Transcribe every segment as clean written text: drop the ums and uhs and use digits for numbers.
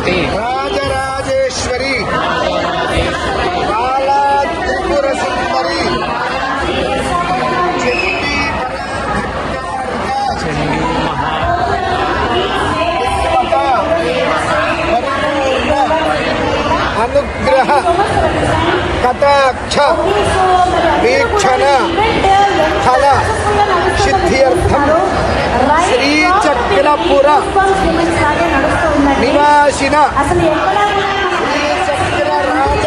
సరస్వతి రాజరాజేశ్వరి బాలా త్రిపుర సుందరి చండీ మహా అనుగ్రహ కటాక్ష వీక్షణ ఫల సిద్ధ్యర్థం శ్రీచక్రపుర నివాసిన శ్రీచక్ర రాజ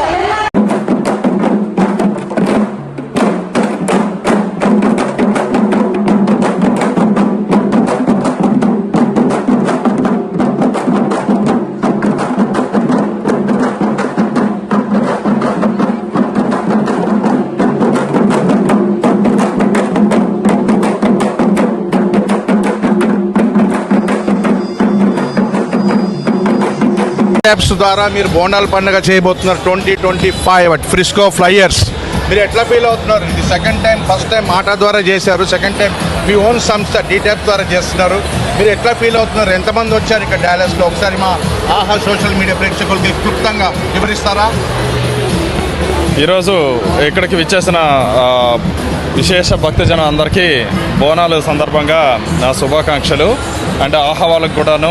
యాప్స్ ద్వారా మీరు బోనాల పండుగ చేయబోతున్నారు 2025 అట్ ఫ్రిస్కో ఫ్లైయర్స్. మీరు ఎట్లా ఫీల్ అవుతున్నారు? ఇది సెకండ్ టైం, ఫస్ట్ టైం ఆటా ద్వారా చేశారు, సెకండ్ టైం మీ ఓన్ సంస్థ డీటాప్ ద్వారా చేస్తున్నారు. మీరు ఎట్లా ఫీల్ అవుతున్నారు? ఎంతమంది వచ్చారు ఇక్కడ డాలస్లో? ఒకసారి మా ఆహా సోషల్ మీడియా ప్రేక్షకులకి క్లుప్తంగా వివరిస్తారా? ఈరోజు ఇక్కడికి విచ్చేసిన విశేష భక్తజనం అందరికీ బోనాలు సందర్భంగా నా శుభాకాంక్షలు. అండ్ ఆహా వాళ్ళకి కూడాను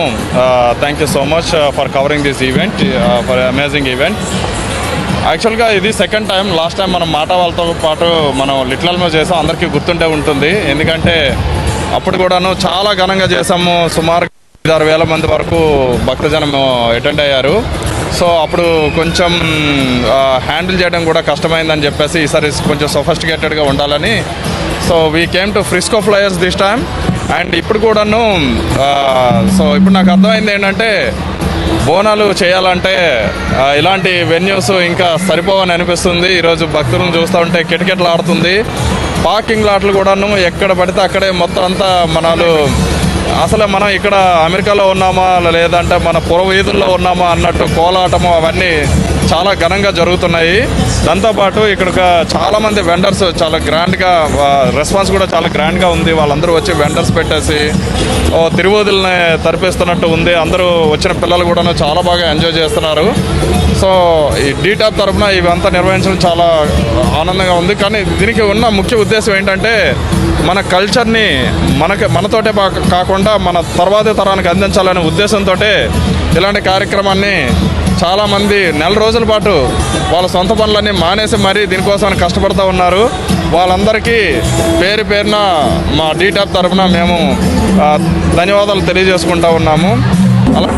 thank you so much for covering this event, for amazing event. యాక్చువల్గా ఇది సెకండ్ టైం. లాస్ట్ టైం మనం మాట వాళ్ళతో పాటు మనం లిటిల్‌లో చేసాం, అందరికీ గుర్తుండే ఉంటుంది. ఎందుకంటే అప్పుడు కూడాను చాలా ఘనంగా చేసాము. సుమారు 5,000-6,000 మంది వరకు భక్తజనం అటెండ్ అయ్యారు. సో అప్పుడు కొంచెం హ్యాండిల్ చేయడం కూడా కష్టమైందని చెప్పేసి ఈసారి కొంచెం సొఫిస్టికేటెడ్గా ఉండాలని so we came to Frisco flyers this time. And ఇప్పుడు కూడాను సో ఇప్పుడు నాకు అర్థమైంది ఏంటంటే బోనాలు చేయాలంటే ఇలాంటి వెన్యూస్ ఇంకా సరిపోవని అనిపిస్తుంది. ఈరోజు భక్తులను చూస్తూ ఉంటే కిటకిటలు ఆడుతుంది. పార్కింగ్ లాట్లు కూడాను ఎక్కడ పడితే అక్కడే మొత్తం అంతా అసలు మనం ఇక్కడ అమెరికాలో ఉన్నామా లేదంటే మన వీధుల్లో ఉన్నామా అన్నట్టు కోలాటము అవన్నీ చాలా ఘనంగా జరుగుతున్నాయి. దాంతోపాటు ఇక్కడ చాలామంది వెండర్స్ చాలా గ్రాండ్గా రెస్పాన్స్ కూడా చాలా గ్రాండ్గా ఉంది. వాళ్ళందరూ వచ్చి వెండర్స్ పెట్టేసి తిరువోదుల్ని తరిపిస్తున్నట్టు ఉంది. అందరూ వచ్చిన పిల్లలు కూడా చాలా బాగా ఎంజాయ్ చేస్తున్నారు. సో ఈ డీటాప్ తరఫున ఇవంతా నిర్వహించడం చాలా ఆనందంగా ఉంది. కానీ దీనికి ఉన్న ముఖ్య ఉద్దేశం ఏంటంటే మన కల్చర్ని మనతోటే కాకుండా మన తర్వాతి తరానికి అందించాలనే ఉద్దేశంతో ఇలాంటి కార్యక్రమాన్ని చాలామంది నెల రోజుల పాటు వాళ్ళ సొంత పనులన్నీ మానేసి మరీ దీనికోసం కష్టపడుతూ ఉన్నారు. వాళ్ళందరికీ పేరు పేరున మా డీటాప్ తరఫున మేము ధన్యవాదాలు తెలియజేసుకుంటూ ఉన్నాము. అలా